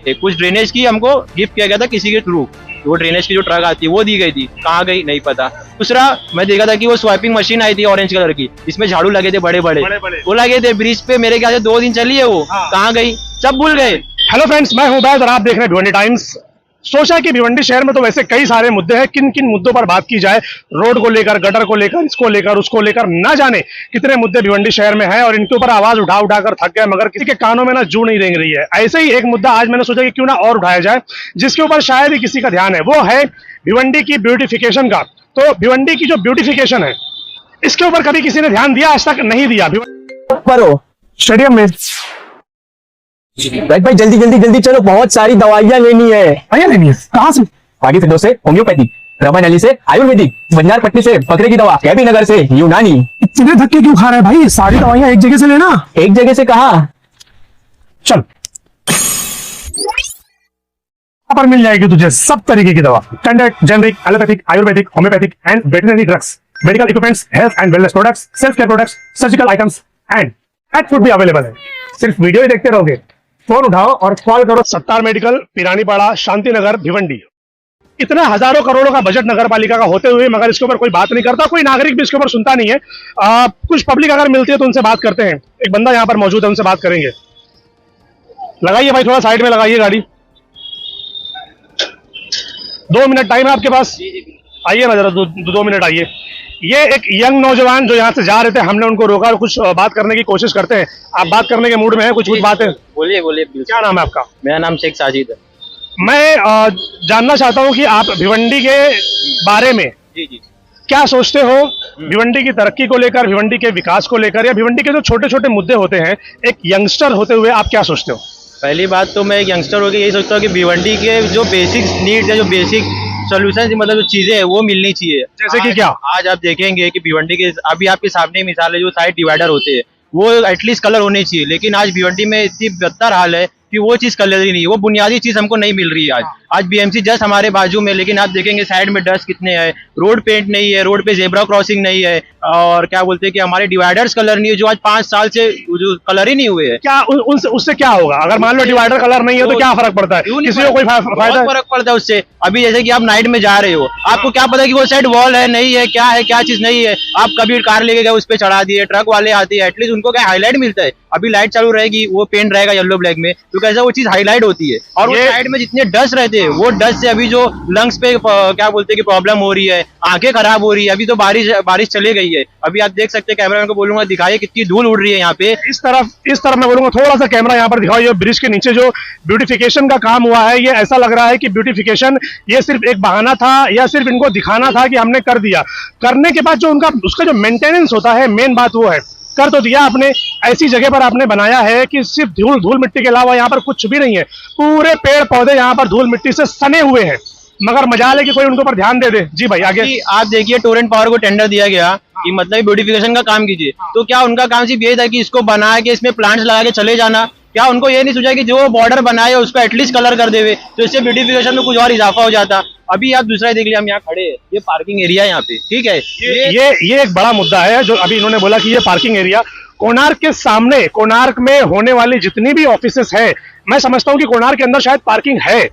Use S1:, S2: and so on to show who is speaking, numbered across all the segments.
S1: कुछ ड्रेनेज की हमको गिफ्ट किया गया था किसी के थ्रू, वो ड्रेनेज की जो ट्रक आती है वो दी गई थी, कहाँ गई नहीं पता। दूसरा मैं देखा था कि वो स्वाइपिंग मशीन आई थी ऑरेंज कलर की, इसमें झाड़ू लगे थे बड़े बड़े, वो लगे थे ब्रिज पे, मेरे ख्याल से 2 दिन चली है वो, कहाँ गई सब भूल गए।
S2: हेलो फ्रेंड्स, मैं हूं बैद और आप देख रहे हैं भिवंडी टाइम्स। सोचा कि भिवंडी शहर में तो वैसे कई सारे मुद्दे हैं, किन किन मुद्दों पर बात की जाए। रोड को लेकर, गटर को लेकर, इसको लेकर, उसको लेकर, ना जाने कितने मुद्दे भिवंडी शहर में हैं और इनके ऊपर आवाज उठा उठा कर थक गए, मगर किसी के कानों में ना जू नहीं रेंग रही है। ऐसे ही एक मुद्दा आज मैंने सोचा कि क्यों ना और उठाया जाए, जिसके ऊपर शायद ही किसी का ध्यान है, वो है भिवंडी की ब्यूटिफिकेशन का। तो भिवंडी की जो ब्यूटिफिकेशन है, इसके ऊपर कभी किसी ने ध्यान दिया? आज तक नहीं दिया। स्टेडियम में
S3: भाई जल्दी जल्दी जल्दी चलो, बहुत सारी दवाइयाँ लेनी है।
S2: दवाइयाँ लेनी है? कहाँ से?
S3: बागी फिल्डों से होम्योपैथिक, रमन अली से आयुर्वेदिक, बंजार पट्टी से बकरे की दवा, कैबी नगर से यूनानी।
S2: इतने धक्के क्यों खा रहा है भाई? सारी दवाइयाँ एक जगह से लेना।
S3: एक जगह से कहा?
S2: चल, यहाँ पर मिल जाएगी तुझे सब तरीके की दवा, standard, generic, allopathic, Ayurvedic, homeopathic and veterinary drugs, medical equipments, health and wellness products, self care products, surgical items and pet food भी अवेलेबल है। सिर्फ वीडियो ही देखते रहोगे? फोन उठाओ और कॉल करो। सत्तार मेडिकल, पिरानीपाड़ा, शांति नगर, भिवंडी। इतना हजारों करोड़ों का बजट नगर पालिका का होते हुए मगर इसके ऊपर कोई बात नहीं करता, कोई नागरिक भी इसके ऊपर सुनता नहीं है। कुछ पब्लिक अगर मिलती है तो उनसे बात करते हैं। एक बंदा यहाँ पर मौजूद है, उनसे बात करेंगे। लगाइए भाई, थोड़ा साइड में लगाइए गाड़ी। 2 मिनट टाइम है आपके पास? आइए ना जरा, 2 मिनट आइए। ये एक यंग नौजवान जो यहाँ से जा रहे थे, हमने उनको रोका और कुछ बात करने की कोशिश करते हैं। आप बात करने के मूड में हैं? कुछ बातें
S1: बोलिए बोलिए।
S2: क्या नाम है आपका?
S1: मेरा नाम शेख साजिद है।
S2: मैं जानना चाहता हूँ कि आप भिवंडी के बारे में
S1: जी
S2: क्या सोचते हो, भिवंडी की तरक्की को लेकर, भिवंडी के विकास को लेकर, या भिवंडी के जो छोटे छोटे मुद्दे होते हैं, एक यंगस्टर होते हुए आप क्या सोचते हो?
S1: पहली बात तो मैं एक यंगस्टर होकर यही सोचता हूँ कि भिवंडी के जो बेसिक नीड्स है, जो बेसिक सोल्यूशन, मतलब जो चीजें हैं वो मिलनी चाहिए।
S2: जैसे कि क्या?
S1: आज आप देखेंगे कि भिवंडी के अभी आपके सामने मिसाल है, जो साइड डिवाइडर होते हैं वो एटलीस्ट कलर होने चाहिए, लेकिन आज भिवंडी में इतनी बदतर हाल है कि वो चीज कलर ही नहीं है, वो बुनियादी चीज हमको नहीं मिल रही है। आज बीएमसी जस्ट हमारे बाजू में, लेकिन आप देखेंगे साइड में डस्ट कितने हैं, रोड पेंट नहीं है, रोड पे जेब्रा क्रॉसिंग नहीं है, और क्या बोलते हैं कि हमारे डिवाइडर्स कलर नहीं है, जो आज 5 साल से जो कलर ही नहीं हुए हैं।
S2: क्या उससे क्या होगा? अगर मान लो डिवाइडर कलर नहीं है तो क्या फर्क पड़ता है? किसी को कोई फायदा?
S1: फर्क पड़ता है उससे। अभी जैसे कि आप नाइट में जा रहे हो, आपको क्या पता कि वो साइड वॉल है नहीं है, क्या चीज नहीं है, आप कभी कार लेके गए उस पर चढ़ा दिए, ट्रक वाले आते हैं, एटलीस्ट उनको क्या हाईलाइट मिलता है। अभी लाइट चालू रहेगी, वो पेंट रहेगा येलो ब्लैक में, तो कैसा वो चीज हाईलाइट होती है। और साइड में जितने डस्ट रहते हैं, वो डस्ट से अभी जो लंग्स पे क्या बोलते हैं कि प्रॉब्लम हो रही है, आंखें खराब हो रही है। अभी तो बारिश चली गई है, अभी आप देख सकते हैं, कैमरामैन को बोलूंगा दिखाइए कितनी धूल उड़ रही है यहाँ पे।
S2: इस तरफ मैं बोलूंगा थोड़ा सा कैमरा यहाँ पर दिखाओ। ये ब्रिज के नीचे जो ब्यूटिफिकेशन का काम हुआ है, ये ऐसा लग रहा है कि ब्यूटिफिकेशन ये सिर्फ एक बहाना था, या सिर्फ इनको दिखाना था कि हमने कर दिया। करने के बाद जो उसका जो मेंटेनेंस होता है, मेन बात वो है। कर तो दिया आपने, ऐसी जगह पर आपने बनाया है कि सिर्फ धूल मिट्टी के अलावा यहाँ पर कुछ भी नहीं है। पूरे पेड़ पौधे यहाँ पर धूल मिट्टी से सने हुए हैं, मगर मजाल है कि कोई उनके ऊपर ध्यान दे दे। जी भाई आगे।
S1: आप देखिए, टोरेंट पावर को टेंडर दिया गया कि मतलब ब्यूटिफिकेशन का काम कीजिए, तो क्या उनका काम सिर्फ ये था कि इसको बना के इसमें प्लांट्स लगा के चले जाना? क्या उनको ये नहीं सोचा कि जो बॉर्डर बनाए उसको एटलीस्ट कलर कर देवे, तो इससे ब्यूटिफिकेशन में कुछ और इजाफा हो जाता। अभी आप दूसरा देख लिया, हम यहाँ खड़े हैं, ये पार्किंग एरिया है यहाँ पे, ठीक है।
S2: ये एक बड़ा मुद्दा है जो अभी इन्होंने बोला कि ये पार्किंग एरिया कोणार्क के सामने, कोणार्क में होने वाली जितनी भी ऑफिसेस है, मैं समझता हूँ कि कोणार्क के अंदर शायद पार्किंग है।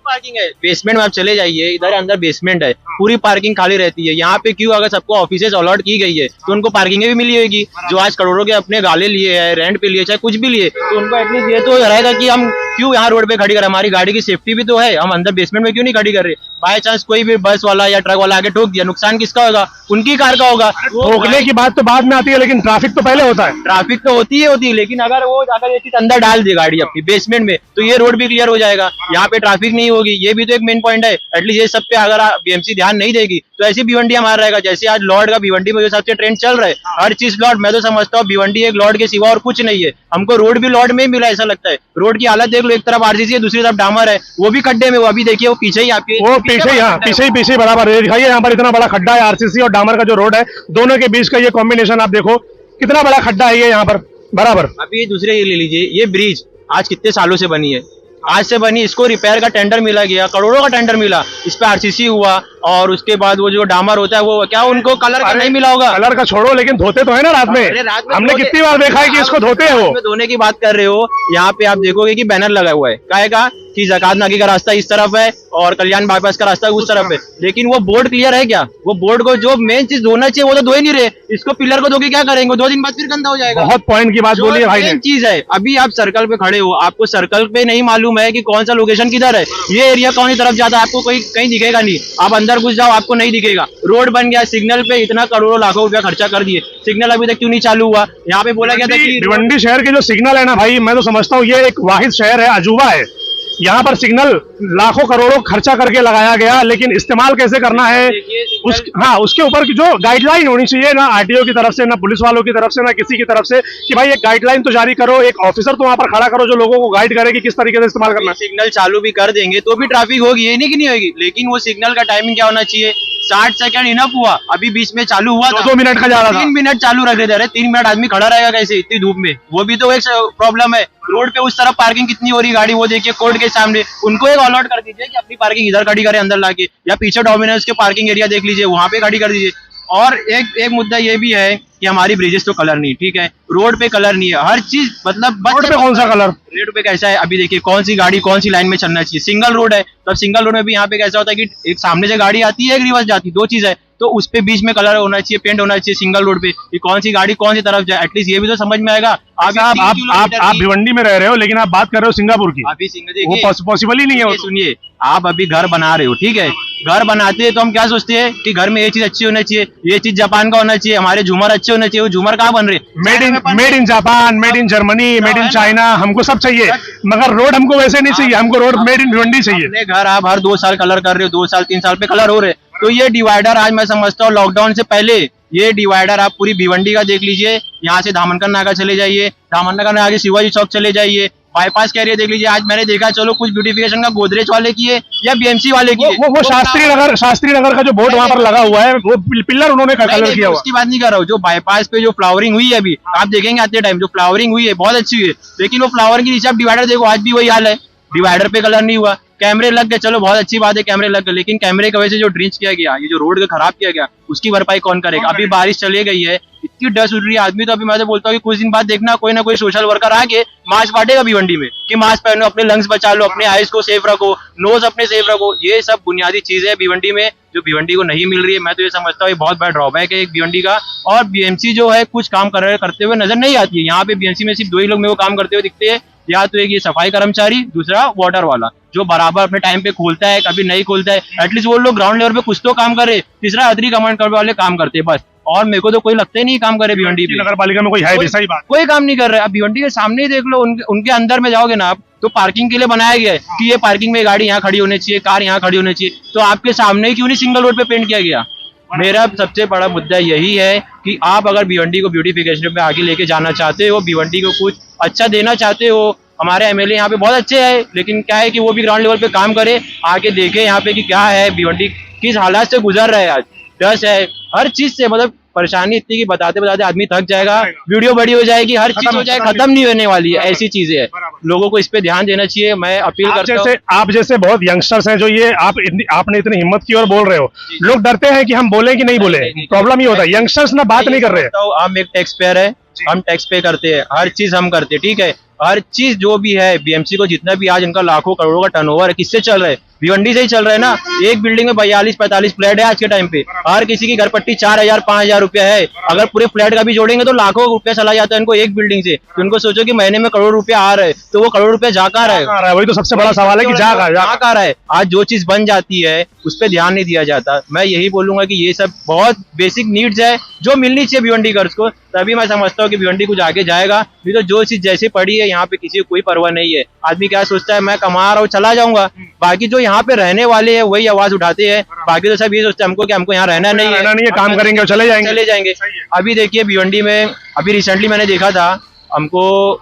S1: पार्किंग है, बेसमेंट में आप चले जाइए, इधर अंदर बेसमेंट है, पूरी पार्किंग खाली रहती है। यहाँ पे क्यों? अगर सबको ऑफिसेज अलॉट की गई है तो उनको पार्किंग भी मिली होगी। जो आज करोड़ों के अपने गाले लिए हैं, रेंट पे लिए, चाहे कुछ भी लिए, तो उनको एटलीस्ट ये तो रहेगा कि हम क्यों यहाँ रोड पे खड़ी कर, हमारी गाड़ी की सेफ्टी भी तो है, हम अंदर बेसमेंट में क्यों नहीं खड़ी कर रहे? बाय चांस कोई भी बस वाला या ट्रक वाला आगे ठोक दिया, नुकसान किसका होगा? उनकी कार का होगा।
S2: ठोकने की बात तो बाद में आती है, लेकिन ट्रैफिक तो पहले होता है।
S1: ट्रैफिक तो होती है, लेकिन अगर ये चीज अंदर डाल दे गाड़ी अपनी बेसमेंट में, तो ये रोड भी क्लियर हो जाएगा, यहाँ पे ट्रैफिक नहीं होगी। ये भी तो एक मेन पॉइंट है। एटलीस्ट ये सब पे अगर बीएमसी ध्यान नहीं देगी तो ऐसी भिवंडी हमारा रहेगा। जैसे आज लॉर्ड का भिवंडी में जो सबसे ट्रेंड चल रहा है, हर चीज लॉर्ड। मैं तो समझता हूँ भिवंडी एक लॉर्ड के सिवा और कुछ नहीं है। हमको रोड भी लॉर्ड में ही मिला, ऐसा लगता है। रोड की हालत देख लो, एक तरफ आरसीसी है, दूसरी तरफ डामर है, वो भी खड्डे में। वो अभी देखिए, वो पीछे ही आपके, वो
S2: पीछे बराबर है। दिखाइए यहाँ पर इतना बड़ा खड्डा है, आरसीसी और डामर का जो रोड है, दोनों के बीच का ये कॉम्बिनेशन आप देखो, कितना बड़ा खड्डा है ये यहाँ पर बराबर।
S1: अभी दूसरे ये ले लीजिए, ये ब्रिज आज कितने सालों से बनी है, आज से बनी, इसको रिपेयर का टेंडर मिला गया, करोड़ों का टेंडर मिला, इस पे आरसीसी हुआ, और उसके बाद वो जो डामर होता है वो क्या उनको कलर का नहीं मिला होगा?
S2: कलर का छोड़ो, लेकिन धोते तो है ना रात में।
S1: अरे रात में
S2: हमने
S1: धोते-
S2: कितनी बार देखा है कि इसको धोते हैं वो।
S1: धोने की बात कर रहे हो, यहाँ पे आप देखोगे कि बैनर लगा हुआ है, काहे का कि ज़कात नाकी का रास्ता इस तरफ है और कल्याण बाईपास का रास्ता उस तरफ है, लेकिन वो बोर्ड क्लियर है क्या? वो बोर्ड को जो मेन चीज धोना चाहिए वो तो धो ही नहीं रहे, इसको पिलर को धो के क्या करेंगे? 2 दिन बाद फिर गंदा हो जाएगा।
S2: बहुत पॉइंट की बात बोली है भाई ने।
S1: मेन चीज है, अभी आप सर्कल पे खड़े हो, आपको सर्कल पे नहीं मालूम है कि कौन सा लोकेशन किधर है, ये एरिया कौन सी तरफ जाता है, आपको कोई कहीं दिखेगा नहीं। आप अंदर घुस जाओ, आपको नहीं दिखेगा। रोड बन गया, सिग्नल पे इतना करोड़ों लाखों रुपया खर्चा कर दिए, सिग्नल अभी तक क्यों नहीं चालू हुआ? यहाँ पे बोला गया था कि
S2: भिवंडी शहर के जो सिग्नल है ना भाई, मैं तो समझता हूँ ये एक वाहिद शहर है, अजूबा है। यहाँ पर सिग्नल लाखों करोड़ों खर्चा करके लगाया गया, लेकिन इस्तेमाल कैसे करना है हाँ, उसके ऊपर की जो गाइडलाइन होनी चाहिए ना आरटीओ की तरफ से, ना पुलिस वालों की तरफ से, ना किसी की तरफ से, कि भाई एक गाइडलाइन तो जारी करो, एक ऑफिसर तो वहां पर खड़ा करो जो लोगों को गाइड करे कि किस तरीके से इस्तेमाल करना है।
S1: सिग्नल चालू भी कर देंगे तो भी ट्रैफिक होगी, ये नहीं कि नहीं होगी, लेकिन वो सिग्नल का टाइमिंग क्या होना चाहिए? 60 सेकंड इनफ हुआ, अभी बीच में चालू हुआ था
S2: 2 मिनट का जा रहा था,
S1: 3 मिनट चालू रख देते। अरे 3 मिनट आदमी खड़ा रहेगा कैसे इतनी धूप में? वो भी तो एक प्रॉब्लम है। रोड पे उस तरफ पार्किंग कितनी हो रही गाड़ी, वो देखिए कोर्ट के सामने, उनको एक अलॉट कर दीजिए कि अपनी पार्किंग इधर खड़ी करें अंदर लाके, या पीछे डोमिनोज के पार्किंग एरिया देख लीजिए वहां पे खड़ी कर दीजिए। और एक मुद्दा ये भी है कि हमारी ब्रिजेस तो कलर नहीं, ठीक है, रोड पे कलर नहीं है, हर चीज मतलब
S2: रोड पे कौन सा कलर?
S1: रोड पे कैसा है अभी देखिए, कौन सी गाड़ी कौन सी लाइन में चलना चाहिए, सिंगल रोड है, तब सिंगल रोड में भी यहाँ पे कैसा होता है कि एक सामने से गाड़ी आती है, एक रिवर्स जाती है, 2 चीज है, तो उस पे बीच में कलर होना चाहिए, पेंट होना चाहिए सिंगल रोड पे, कि कौन सी गाड़ी कौन सी तरफ जाए, एटलीस्ट ये भी तो समझ में आएगा।
S2: आप भिवंडी में रह रहे हो, लेकिन आप बात कर रहे हो सिंगापुर की,
S1: अभी
S2: वो पॉसिबल ही नहीं है।
S1: सुनिए, आप अभी घर बना रहे हो, ठीक है, घर बनाते हैं तो हम क्या सोचते हैं कि घर में ये चीज अच्छी होना चाहिए, ये चीज जापान का होना चाहिए, हमारे झूमर अच्छे होने चाहिए, वो झूमर कहाँ बन रहे?
S2: Made in Japan, made in Germany, made in China, हमको सब चाहिए, मगर रोड हमको वैसे नहीं चाहिए, हमको रोड मेड इन भिवंडी चाहिए।
S1: अपने घर आप हर 2 साल कलर कर रहे हो, 2 साल 3 साल पे कलर हो रहे, तो ये डिवाइडर आज मैं समझता हूँ लॉकडाउन से पहले, ये डिवाइडर आप पूरी भिवंडी का देख लीजिए, यहाँ से धामनकर नाका चले जाइए, धामनकर नाका के शिवाजी चौक चले जाइए, बाईपास का एरिया देख लीजिए। आज मैंने देखा, चलो कुछ ब्यूटिफिकेशन का गोदरेज वाले की है या बीएमसी वाले की है,
S2: वो शास्त्री नगर का जो बोर्ड वहां पर लगा हुआ है, वो पिलर उन्होंने कलर किया हुआ।
S1: उसकी बात नहीं कर रहा हूँ, जो बाईपास पे जो फ्लावरिंग हुई है अभी आप देखेंगे आते टाइम, जो फ्लावरिंग हुई है बहुत अच्छी हुई है, लेकिन वो फ्लावर के नीचे आप डिवाइडर देखो, आज भी वही हाल है, डिवाइडर पे कलर नहीं हुआ। कैमरे लग गए, चलो बहुत अच्छी बात है कैमरे लग गए, लेकिन कैमरे की वजह से जो ड्रिंच किया गया, ये जो रोड को खराब किया गया, उसकी भरपाई कौन करेगा? अभी बारिश चली गई है, इतनी डस्ट उड़ रही है आदमी, तो अभी मैं तो बोलता हूँ कि कुछ दिन बाद देखना कोई ना कोई सोशल वर्कर आके मास्क बांटेगा भिवंडी में, कि मास्क पहनो, अपने लंग्स बचा लो, अपने आईज को सेफ रखो, नोज अपने सेफ रखो। ये सब बुनियादी चीजें हैं भिवंडी में जो भिवंडी को नहीं मिल रही है। मैं तो ये समझता हूँ ये बहुत बड़ा ड्रॉबैक है एक भिवंडी का। और बीएमसी जो है कुछ काम करते हुए नजर नहीं आती है। यहाँ पे बीएमसी में सिर्फ 2 ही लोग मेरे को काम करते हुए दिखते हैं, या तो एक ये सफाई कर्मचारी, दूसरा वाटर वाला जो बराबर अपने टाइम पे खोलता है, कभी नहीं खोलता है, एटलीस्ट वो लोग ग्राउंड लेवल पे कुछ तो काम करे, तीसरा अदरी कमांड करने वाले काम करते हैं बस। और मेरे को तो कोई लगता ही नहीं काम करे भिवंडी पे,
S2: नगर पालिका में कोई है भी, सही बात,
S1: कोई काम नहीं कर रहा है। अब भिवंडी के सामने ही देख लो, उनके अंदर में जाओगे ना आप, तो पार्किंग के लिए बनाया गया है कि ये पार्किंग में गाड़ी यहाँ खड़ी होनी चाहिए, कार यहाँ खड़ी होनी चाहिए, तो आपके सामने ही क्यों नहीं सिंगल रोड पे पेंट किया गया? मेरा सबसे बड़ा मुद्दा यही है कि आप अगर भिवंडी को ब्यूटिफिकेशन पे आगे लेके जाना चाहते हो, भिवंडी को कुछ अच्छा देना चाहते हो, हमारे एमएलए यहाँ पे बहुत अच्छे हैं, लेकिन क्या है कि वो भी ग्राउंड लेवल पे काम करे, आके देखे यहाँ पे कि क्या है भिवंडी किस हालात से गुजर रहा है। आज डस्ट है, हर चीज से मतलब परेशानी इतनी कि बताते बताते आदमी थक जाएगा, वीडियो बड़ी हो जाएगी, हर चीज हो जाए, खत्म नहीं होने वाली है। ऐसी चीजें है, लोगों को इस पे ध्यान देना चाहिए। मैं अपील करता हूँ,
S2: आप जैसे बहुत यंगस्टर्स हैं जो ये आपने इतनी हिम्मत की और बोल रहे हो, लोग डरते हैं कि हम बोले कि नहीं बोले, प्रॉब्लम ये होता है यंगस्टर्स ना बात नहीं कर रहे हैं।
S1: हम एक टैक्स पेयर है, हम टैक्स पे करते हैं, हर चीज हम करते हैं, ठीक है, हर चीज जो भी है बीएमसी को जितना भी आज इनका लाखों करोड़ों का टर्नओवर है, किससे चल रहा है? भिवंडी से ही चल रहा है ना। एक बिल्डिंग में 42-45 फ्लैट है आज के टाइम पे, हर किसी की घर पट्टी 4,000-5,000 रुपया है। अगर पूरे फ्लैट का भी जोड़ेंगे तो लाखों रुपया चला जाता है इनको एक बिल्डिंग से। तो उनको सोचो कि महीने में करोड़ रुपया आ रहा है, तो वो करोड़ रुपया जा कहाँ रहा है? वही
S2: तो सबसे बड़ा सवाल है कि जा कहाँ
S1: रहा है। आज जो चीज बन जाती है उस पर ध्यान नहीं दिया जाता। मैं यही बोलूंगा कि ये सब बहुत बेसिक नीड्स है जो मिलनी चाहिए भिवंडी गर्ल्स को, तभी मैं समझता हूँ कि भिवंडी कुछ आगे जाएगा। नहीं तो जो चीज जैसे पड़ी है यहाँ पे किसी को कोई परवाह नहीं है। आदमी क्या सोचता है, मैं कमा रहा हूँ चला जाऊंगा, बाकी जो यहाँ पे रहने वाले हैं वही आवाज उठाते हैं। बाकी तो सब ये सोचते हैं हमको कि हमको यहाँ रहना नहीं है,
S2: काम करेंगे और चले जाएंगे।
S1: अभी देखिए भिवंडी में अभी रिसेंटली मैंने देखा था, हमको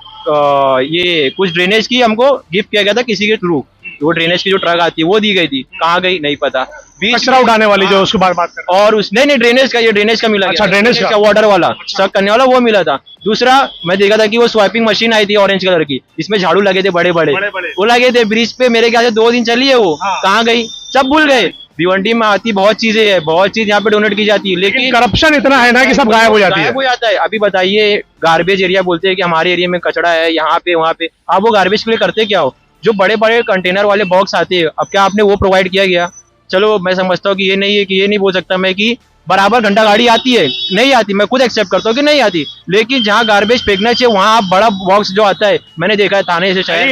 S1: ये कुछ ड्रेनेज की हमको गिफ्ट किया गया था किसी के थ्रू, वो ड्रेनेज की जो ट्रक आती है वो दी गई थी, कहाँ गई नहीं पता। बीच
S2: कचरा उठाने वाली जो उसके बारे में बात कर रहे
S1: और उस नहीं ड्रेनेज का, ये ड्रेनेज का मिला
S2: अच्छा,
S1: गया।
S2: ड्रेनेज का।
S1: वाटर वाला सक करने वाला वो मिला था। दूसरा मैं देखा था कि वो स्वाइपिंग मशीन आई थी ऑरेंज कलर की, इसमें झाड़ू लगे थे बड़े बड़े,
S2: बड़े-बड़े।
S1: वो लगे थे ब्रिज पे, मेरे ख्याल से 2 दिन चली है वो,
S2: हाँ।
S1: कहाँ गई सब भूल गए। भिवंडी में आती बहुत चीजें है, बहुत चीज यहाँ पे डोनेट की जाती है, लेकिन
S2: करप्शन इतना है ना कि सब गायब हो जाती है।
S1: गायब हो जाता है। अभी बताइए, गार्बेज एरिया बोलते हैं कि हमारे एरिया में कचरा है, यहाँ पे वहाँ पे, आप वो गार्बेज के लिए करते क्या हो? जो बड़े बड़े कंटेनर वाले बॉक्स आते हैं, अब क्या आपने वो प्रोवाइड किया गया? चलो मैं समझता हूँ कि ये नहीं है, कि ये नहीं बोल सकता मैं कि बराबर घंटा गाड़ी आती है, नहीं आती, मैं खुद एक्सेप्ट करता हूँ कि नहीं आती, लेकिन जहाँ गार्बेज फेंकना चाहिए वहाँ आप बड़ा बॉक्स जो आता है, मैंने देखा है थाने से, शायद है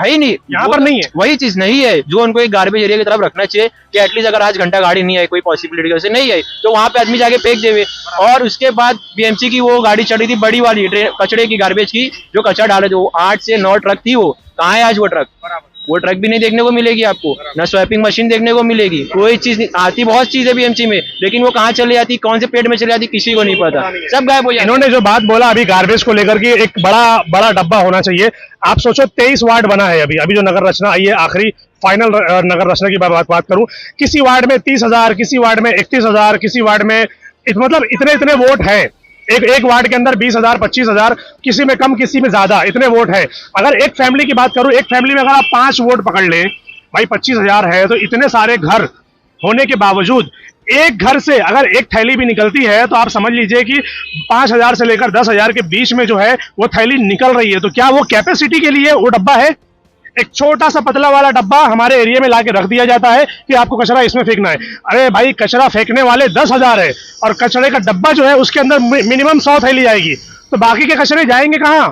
S1: ही नहीं,
S2: यहाँ पर नहीं है।
S1: वही चीज नहीं है जो उनको एक गार्बेज एरिया की तरफ रखना चाहिए कि एटलीस्ट अगर आज घंटा गाड़ी नहीं आई, कोई पॉसिबिलिटी से नहीं आई, तो वहाँ पे आदमी जाके फेंक देवे। और उसके बाद बीएमसी की वो गाड़ी चढ़ी थी बड़ी वाली कचड़े की, गार्बेज की, जो कचरा डाले थे, वो 8 से 9 ट्रक थी। वो कहाँ है आज वो ट्रक? वो ट्रक भी नहीं देखने को मिलेगी आपको, ना स्वैपिंग मशीन देखने को मिलेगी, कोई चीज नहीं आती। बहुत चीज है बीएमसी में, लेकिन वो कहाँ चली जाती, कौन से पेट में चली जाती, किसी को नहीं पता, सब गायब हो जाता है।
S2: इन्होंने जो बात बोला अभी गार्बेज को लेकर के, एक बड़ा डब्बा होना चाहिए। आप सोचो 23 वार्ड बना है अभी जो नगर रचना आई है, आखिरी फाइनल नगर रचना की बात करूं, किसी वार्ड में 30,000, किसी वार्ड में 31,000, किसी वार्ड में मतलब इतने वोट हैं। एक वार्ड के अंदर 20,000, 25,000, किसी में कम किसी में ज्यादा, इतने वोट है। अगर एक फैमिली की बात करूं, एक फैमिली में अगर आप 5 वोट पकड़ लें, भाई 25,000 है, तो इतने सारे घर होने के बावजूद एक घर से अगर एक थैली भी निकलती है, तो आप समझ लीजिए कि 5,000 से लेकर 10,000 के बीच में जो है वो थैली निकल रही है। तो क्या वो कैपेसिटी के लिए वो डब्बा है? एक छोटा सा पतला वाला डब्बा हमारे एरिया में लाके रख दिया जाता है कि आपको कचरा इसमें फेंकना है। अरे भाई, कचरा फेंकने वाले 10,000 है और कचरे का डब्बा जो है उसके अंदर मिनिमम 100 थैली जाएगी, तो बाकी के कचरे जाएंगे कहाँ?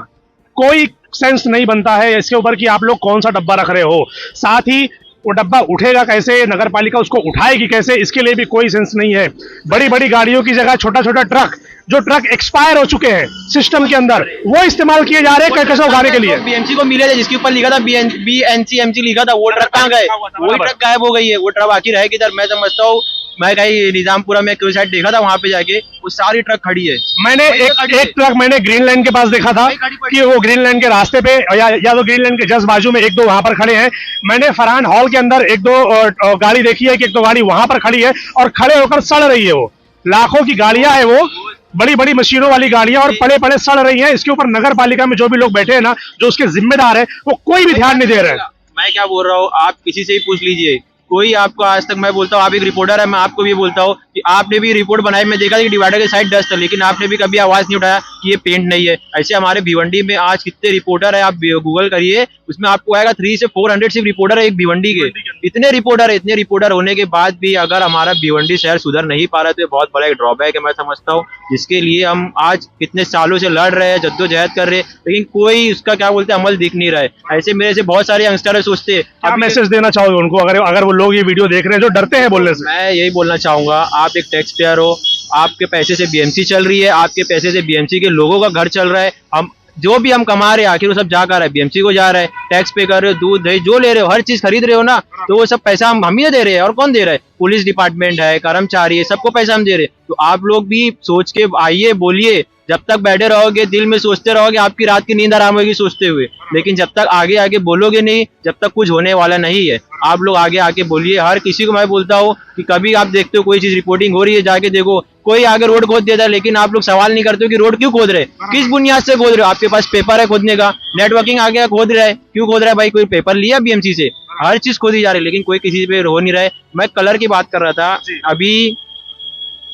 S2: कोई सेंस नहीं बनता है इसके ऊपर कि आप लोग कौन सा डब्बा रख रहे हो। साथ ही वो डब्बा उठेगा कैसे, नगर पालिका उसको उठाएगी कैसे, इसके लिए भी कोई सेंस नहीं है। बड़ी बड़ी गाड़ियों की जगह छोटा छोटा ट्रक, जो ट्रक एक्सपायर हो चुके हैं सिस्टम के अंदर, वो इस्तेमाल किए जा रहे हैं कचरा उठाने के लिए।
S1: बीएमसी को मिले थे, जिसके ऊपर लिखा था BNCMC लिखा था, वो ट्रक कहाँ गए? वो ट्रक गायब हो गई है। वो ट्रक बाकी रहेगी इधर। मैं समझता हूँ, मैं कहीं निजामपुरा में कोई साइड देखा था, वहां पे जाके वो सारी ट्रक खड़ी है।
S2: मैंने एक ट्रक मैंने ग्रीन लाइन के पास देखा था कि वो ग्रीन लाइन के रास्ते पे या तो ग्रीन लाइन के जस्ट बाजू में 1-2 वहां पर खड़े हैं। मैंने फरहान हॉल के अंदर 1-2 गाड़ी देखी है कि 1-2 गाड़ी वहां पर खड़ी है और खड़े होकर सड़ रही है। वो लाखों की गाड़ियां है, वो बड़ी बड़ी मशीनों वाली गाड़ियां, और पड़े पड़े सड़ रही हैं। इसके ऊपर नगर पालिका में जो भी लोग बैठे हैं ना, जो उसके जिम्मेदार है, वो कोई भी ध्यान नहीं दे रहे हैं।
S1: मैं क्या बोल रहा हूँ, आप किसी से ही पूछ लीजिए, कोई आपको आज तक, मैं बोलता हूँ आप एक रिपोर्टर है, मैं आपको भी बोलता हूँ कि आपने भी रिपोर्ट बनाई, मैं देखा कि डिवाइडर के साइड डस्ट है, लेकिन आपने भी कभी आवाज नहीं उठाया कि ये पेंट नहीं है। ऐसे हमारे भिवंडी में आज कितने रिपोर्टर है, आप गूगल करिए, उसमें आपको आएगा 300 से 400 सिर्फ रिपोर्टर है एक भिवंडी के। इतने रिपोर्टर होने के बाद भी अगर हमारा भिवंडी शहर सुधर नहीं पा रहा है, तो ये बहुत बड़ा एक ड्रॉबैक है, मैं समझता हूँ, जिसके लिए हम आज कितने सालों से लड़ रहे हैं, जद्दोजहद कर रहे हैं, लेकिन कोई उसका क्या बोलते हैं अमल दिख नहीं रहा है। ऐसे मेरे से बहुत सारे यंगस्टर सोचते हैं।
S2: क्या मैसेज देना चाहोगे उनको, अगर वो लोग ये वीडियो देख रहे हैं जो डरते हैं बोलने से?
S1: मैं यही बोलना चाहूंगा, आप एक टैक्स पेयर हो, आपके पैसे से बीएमसी चल रही है, आपके पैसे से बीएमसी के लोगों का घर चल रहा है। हम जो भी हम कमा रहे हैं, आखिर वो सब जा कर रहा है बीएमसी को जा रहा है। टैक्स पे कर रहे हो, दूध दही जो ले रहे हो, हर चीज खरीद रहे हो ना, तो वो सब पैसा हम ही दे रहे हैं। और कौन दे रहा है? पुलिस डिपार्टमेंट है, कर्मचारी है, सबको पैसा हम दे रहे हैं। तो आप लोग भी सोच के आइए, बोलिए। जब तक बैठे रहोगे, दिल में सोचते रहोगे, आपकी रात की नींद आराम होगी सोचते हुए, लेकिन जब तक आगे आगे बोलोगे नहीं, जब तक कुछ होने वाला नहीं है। आप लोग आगे आके बोलिए। हर किसी को मैं बोलता हूँ कि कभी आप देखते हो कोई चीज रिपोर्टिंग हो रही है, जाके देखो, कोई आगे रोड खोद देता है, लेकिन आप लोग सवाल नहीं करते हो कि रोड क्यों खोद रहे, किस बुनियाद से खोद रहे हो? आपके पास पेपर है खोदने का, नेटवर्किंग आ गया, खोद रहा है, क्यों खोद रहा है भाई? कोई पेपर लिया बीएमसी से? हर चीज खोदी जा रही है, लेकिन कोई किसी पे हो नहीं रहा है। मैं कलर की बात कर रहा था अभी,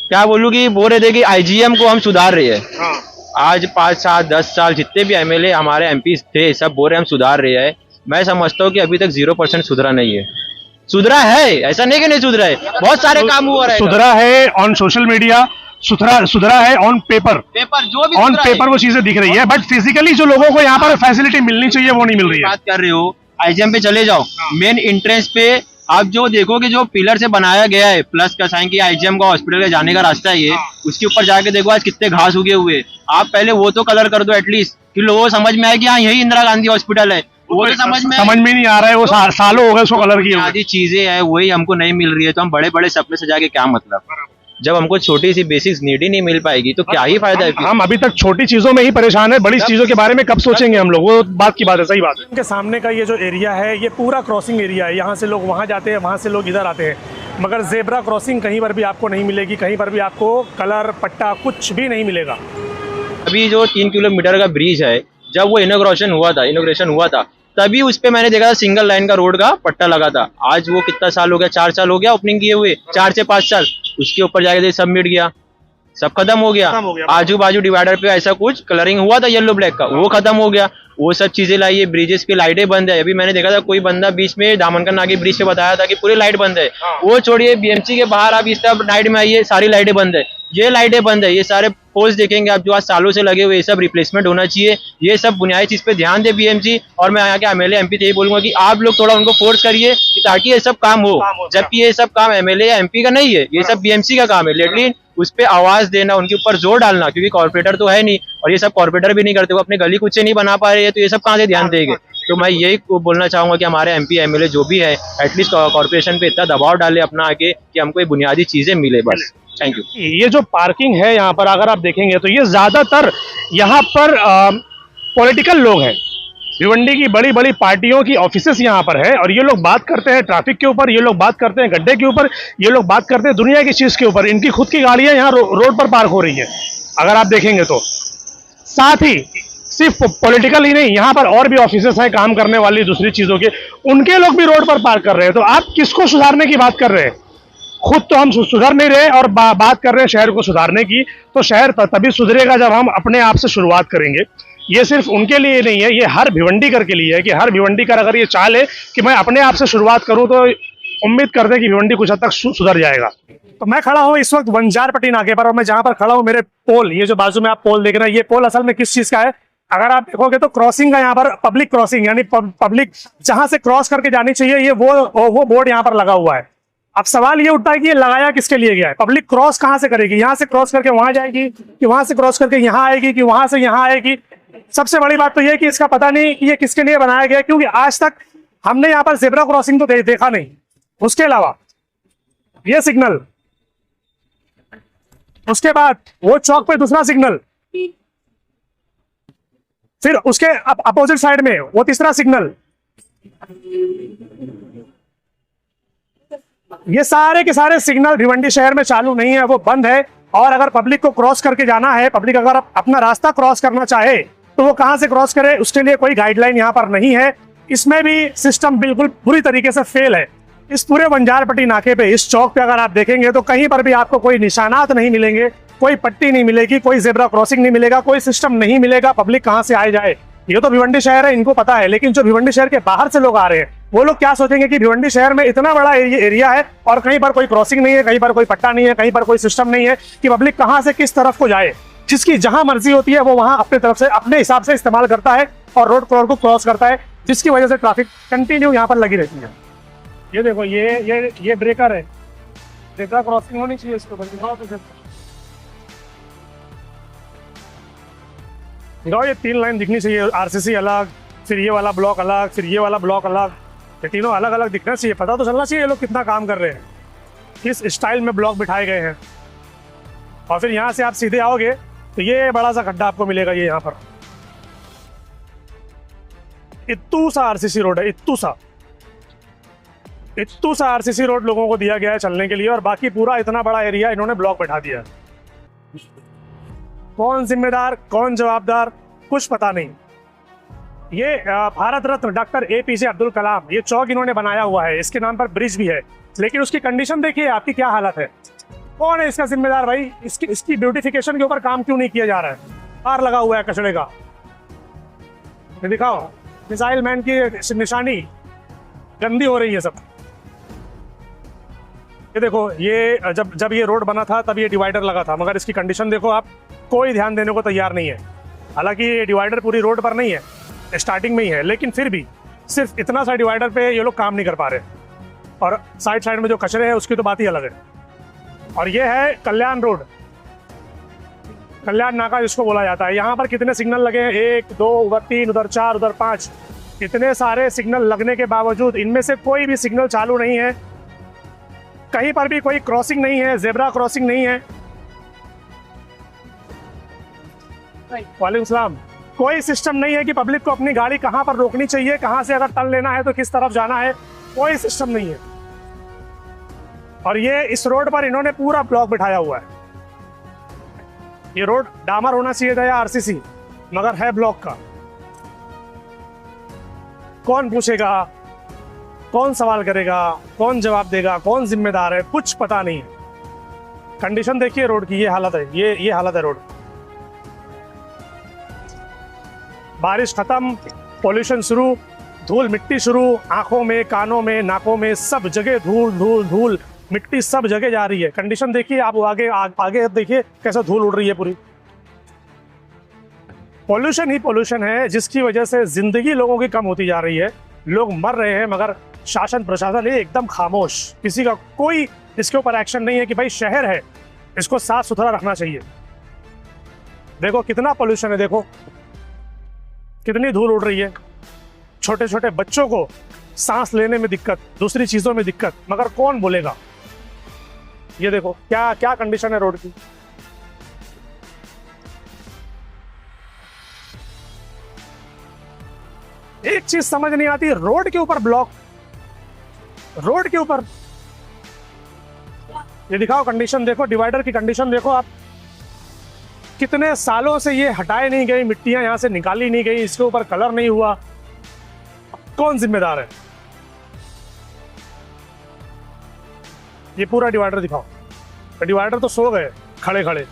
S1: क्या बोलूं कि बोल रहे थे कि IGM को हम सुधार रहे हैं। आज 5 साल 10 साल जितने भी MLA हमारे MP थे, सब बोल रहे हम सुधार रहे हैं। मैं समझता हूँ कि अभी तक 0% सुधरा नहीं है। सुधरा है, ऐसा नहीं कि नहीं सुधरा है, बहुत सारे काम हुआ है।
S2: सुधरा है ऑन सोशल मीडिया, सुधरा है ऑन पेपर
S1: जो भी
S2: ऑन पेपर वो चीजें दिख रही है, बट फिजिकली जो लोगों को यहाँ पर फैसिलिटी मिलनी चाहिए वो नहीं मिल रही है।
S1: बात कर रहे हो, IGM पे चले जाओ, मेन एंट्रेंस पे आप जो देखोगे, जो पिलर से बनाया गया है प्लस का साइन की IGM का हॉस्पिटल के जाने का रास्ता है ये, उसके ऊपर जाके देखो आज कितने घास उगे हुए। आप पहले वो तो कलर कर दो एटलीस्ट, कि लोगों को समझ में आए कि हाँ यही इंदिरा गांधी हॉस्पिटल है। वो तो समझ में
S2: नहीं आ रहा है, वो सालों हो गए उसको कलर किए।
S1: आदि चीजें हैं वही हमको नहीं मिल रही है, तो हम बड़े बड़े सपने सजा के क्या मतलब? जब हमको छोटी सी बेसिक्स नीड ही नहीं मिल पाएगी तो क्या ही फायदा है?
S2: हम अभी तक छोटी चीजों में ही परेशान है, बड़ी चीजों के बारे में कब सोचेंगे हम लोग? वो बात की बात है, सही बात है। इनके सामने का ये जो एरिया है, ये पूरा क्रॉसिंग एरिया है। यहाँ से लोग वहाँ जाते हैं, वहाँ से लोग इधर आते हैं। मगर जेब्रा क्रॉसिंग कहीं पर भी आपको नहीं मिलेगी, कहीं पर भी आपको कलर पट्टा कुछ भी नहीं मिलेगा।
S1: अभी जो 3 किलोमीटर का ब्रिज है, जब वो इनोग्रेशन हुआ था तभी उस पे मैंने देखा था सिंगल लाइन का रोड का पट्टा लगा था। आज वो कितना साल हो गया, 4 साल हो गया ओपनिंग किए हुए, 4 से 5 साल। उसके ऊपर जाके सब मिट गया, सब खत्म हो गया। आजू बाजू डिवाइडर पे ऐसा कुछ कलरिंग हुआ था येलो ब्लैक का, वो खत्म हो गया। वो सब चीजें लाई है, ब्रिजेस पे लाइटें बंद है। अभी मैंने देखा था कोई बंदा बीच में दामनकर नागे ब्रिज पे बताया था कि पूरी लाइट बंद है। वो छोड़िए, बीएमसी के बाहर आप इस तरफ नाइट में आइए, सारी लाइटें बंद है। ये लाइटें बंद है, ये सारे पोल्स देखेंगे आप जो आज सालों से लगे हुए, ये सब रिप्लेसमेंट होना चाहिए। ये सब बुनियादी चीज पे ध्यान दे बीएमसी। और मैं यहाँ के एमएलए एमपी से यही बोलूंगा कि आप लोग थोड़ा उनको फोर्स करिए कि ताकि ये सब काम हो, जबकि ये सब काम एमएलए या एमपी का नहीं है, ये सब बीएमसी का काम है। लेकिन उस पर आवाज देना, उनके ऊपर जोर डालना, क्योंकि कॉर्पोरेटर तो है नहीं और ये सब कॉर्पोरेटर भी नहीं करते, वो अपने गली कुछ नहीं बना पा रहे हैं, तो ये सब कहाँ से ध्यान देंगे। तो मैं यही बोलना चाहूंगा कि हमारे एमपी एमएलए जो भी है एटलीस्ट कॉर्पोरेशन पे इतना दबाव डाले अपना आगे कि हमको ये बुनियादी चीजें मिले बस। Thank you.
S2: ये जो पार्किंग है यहाँ पर अगर आप देखेंगे तो ये ज्यादातर यहाँ पर पॉलिटिकल लोग हैं। भिवंडी की बड़ी बड़ी पार्टियों की ऑफिसेस यहाँ पर है और ये लोग बात करते हैं ट्रैफिक के ऊपर, ये लोग बात करते हैं गड्ढे के ऊपर, ये लोग बात करते हैं दुनिया की चीज के ऊपर। इनकी खुद की गाड़ियां यहाँ रोड पर पार्क हो रही है अगर आप देखेंगे तो। साथ ही सिर्फ पॉलिटिकल ही नहीं, यहाँ पर और भी ऑफिसेस हैं काम करने वाली दूसरी चीजों के, उनके लोग भी रोड पर पार्क कर रहे हैं। तो आप किसको सुधारने की बात कर रहे हैं? खुद तो हम सुधर नहीं रहे और बात कर रहे हैं शहर को सुधारने की। तो शहर तभी सुधरेगा जब हम अपने आप से शुरुआत करेंगे। ये सिर्फ उनके लिए नहीं है, ये हर भिवंडीकर के लिए है कि हर भिवंडीकर अगर ये चाह ले कि मैं अपने आप से शुरुआत करूं तो उम्मीद करते हैं कि भिवंडी कुछ हद तक सुधर जाएगा। तो मैं खड़ा हूं इस वक्त बंजारपट्टी नाके पर और मैं जहां पर खड़ा हूं मेरे पोल, ये जो बाजू में आप पोल देख रहे हैं, ये पोल असल में किस चीज का है अगर आप देखोगे तो क्रॉसिंग का, यहाँ पर पब्लिक क्रॉसिंग यानी पब्लिक जहां से क्रॉस करके जानी चाहिए, ये वो बोर्ड यहाँ पर लगा हुआ है। अब सवाल ये उठता है कि ये लगाया किसके लिए गया है? पब्लिक क्रॉस कहां से करेगी? यहां से क्रॉस करके वहां जाएगी कि वहां से क्रॉस करके यहां आएगी कि वहां से यहां आएगी? सबसे बड़ी बात तो ये कि इसका पता नहीं कि ये किसके लिए बनाया गया, क्योंकि आज तक हमने यहाँ पर जेब्रा क्रॉसिंग तो देखा नहीं। उसके अलावा ये सिग्नल, उसके बाद वो चौक पे दूसरा सिग्नल, फिर उसके अपोजिट साइड में वो तीसरा सिग्नल, ये सारे के सारे सिग्नल भिवंडी शहर में चालू नहीं है, वो बंद है। और अगर पब्लिक को क्रॉस करके जाना है, पब्लिक अगर अपना रास्ता क्रॉस करना चाहे तो वो कहां से क्रॉस करे, उसके लिए कोई गाइडलाइन यहाँ पर नहीं है। इसमें भी सिस्टम बिल्कुल बुरी तरीके से फेल है। इस पूरे बंजारपट्टी नाके पे, इस चौक पे अगर आप देखेंगे तो कहीं पर भी आपको कोई निशानात नहीं मिलेंगे, कोई पट्टी नहीं मिलेगी, कोई जेब्रा क्रॉसिंग नहीं मिलेगा, कोई सिस्टम नहीं मिलेगा। पब्लिक कहां से आए जाए, ये तो भिवंडी शहर है, इनको पता है। लेकिन जो भिवंडी शहर के बाहर से लोग आ रहे हैं वो लोग क्या सोचेंगे कि भिवंडी शहर में इतना बड़ा एरिया है और कहीं पर कोई क्रॉसिंग नहीं है, कहीं पर कोई पट्टा नहीं है, कहीं पर कोई सिस्टम नहीं है कि पब्लिक कहां से किस तरफ को जाए। जिसकी जहां मर्जी होती है वो वहां अपने तरफ से अपने हिसाब से इस्तेमाल करता है और रोड को क्रॉस करता है, जिसकी वजह से ट्रैफिक कंटिन्यू यहाँ पर लगी रहती है। ये देखो, ये ब्रेकर है, जेब्रा क्रॉसिंग होनी चाहिए इसके ऊपर। दिखाओ, ये 3 लाइन दिखनी चाहिए, आरसीसी अलग, फिर ये वाला ब्लॉक अलग, फिर ये वाला ब्लॉक अलग, ये तीनों अलग अलग दिखना चाहिए। पता तो चलना चाहिए ये लोग कितना काम कर रहे हैं, किस स्टाइल में ब्लॉक बिठाए गए हैं। और फिर यहाँ से आप सीधे आओगे तो ये बड़ा सा गड्ढा आपको मिलेगा, ये यहाँ पर इत्तू सा आरसीसी रोड है, इत्तू सा आरसीसी रोड लोगों को दिया गया है चलने के लिए और बाकी पूरा इतना बड़ा एरिया इन्होंने ब्लॉक बैठा दिया है। कौन जिम्मेदार, कौन जवाबदार, कुछ पता नहीं। ये भारत रत्न डॉक्टर APJ अब्दुल कलाम, ये चौक इन्होंने बनाया हुआ है, इसके नाम पर ब्रिज भी है, लेकिन उसकी कंडीशन देखिए आपकी क्या हालत है। कौन है इसका जिम्मेदार भाई? इसकी ब्यूटिफिकेशन के ऊपर काम क्यों नहीं किया जा रहा है? तार लगा हुआ है कचड़े का, ये दिखाओ, मिसाइल मैन की निशानी गंदी हो रही है सब। ये देखो, ये जब ये रोड बना था तब ये डिवाइडर लगा था, मगर इसकी कंडीशन देखो आप, कोई ध्यान देने को तैयार नहीं है। हालांकि ये डिवाइडर पूरी रोड पर नहीं है, स्टार्टिंग में ही है, लेकिन फिर भी सिर्फ इतना सा डिवाइडर पे ये लोग काम नहीं कर पा रहे। और साइड में जो कचरे हैं उसकी तो बात ही अलग है। और ये है कल्याण रोड, कल्याण नाका जिसको बोला जाता है। यहाँ पर कितने सिग्नल लगे हैं? 1 2 उधर 3 उधर 4 उधर 5, इतने सारे सिग्नल लगने के बावजूद इनमें से कोई भी सिग्नल चालू नहीं है, कहीं पर भी कोई क्रॉसिंग नहीं है, जेब्रा क्रॉसिंग नहीं है। वालेकुम सलाम। कोई सिस्टम नहीं है कि पब्लिक को अपनी गाड़ी कहां पर रोकनी चाहिए, कहां से अगर टर्न लेना है तो किस तरफ जाना है, कोई सिस्टम नहीं है। और ये इस रोड पर इन्होंने पूरा ब्लॉक बिठाया हुआ है। ये रोड डामर होना चाहिए था या आरसीसी, मगर है ब्लॉक का। कौन पूछेगा, कौन सवाल करेगा, कौन जवाब देगा, कौन जिम्मेदार है, कुछ पता नहीं है। कंडीशन देखिए रोड की, ये हालत है, ये हालत है रोड। बारिश खत्म, पॉल्यूशन शुरू, धूल मिट्टी शुरू, आंखों में, कानों में, नाकों में, सब जगह धूल धूल धूल मिट्टी सब जगह जा रही है। कंडीशन देखिए आप, आगे देखिए कैसे धूल उड़ रही है पूरी। पॉल्यूशन ही पॉल्यूशन है जिसकी वजह से जिंदगी लोगों की कम होती जा रही है, लोग मर रहे हैं, मगर शासन प्रशासन है एकदम खामोश। किसी का कोई इसके ऊपर एक्शन नहीं है कि भाई शहर है, इसको साफ सुथरा रखना चाहिए। देखो कितना पॉल्यूशन है, देखो कितनी धूल उड़ रही है। छोटे छोटे बच्चों को सांस लेने में दिक्कत, दूसरी चीजों में दिक्कत, मगर कौन बोलेगा। ये देखो क्या क्या कंडीशन है रोड की। एक चीज समझ नहीं आती, रोड के ऊपर ब्लॉक, रोड के ऊपर। ये दिखाओ कंडीशन, देखो डिवाइडर की कंडीशन देखो आप। कितने सालों से ये हटाए नहीं गई, मिट्टियां यहां से निकाली नहीं गई, इसके ऊपर कलर नहीं हुआ, कौन जिम्मेदार है। ये पूरा डिवाइडर दिखाओ, डिवाइडर तो सो गए खड़े खड़े।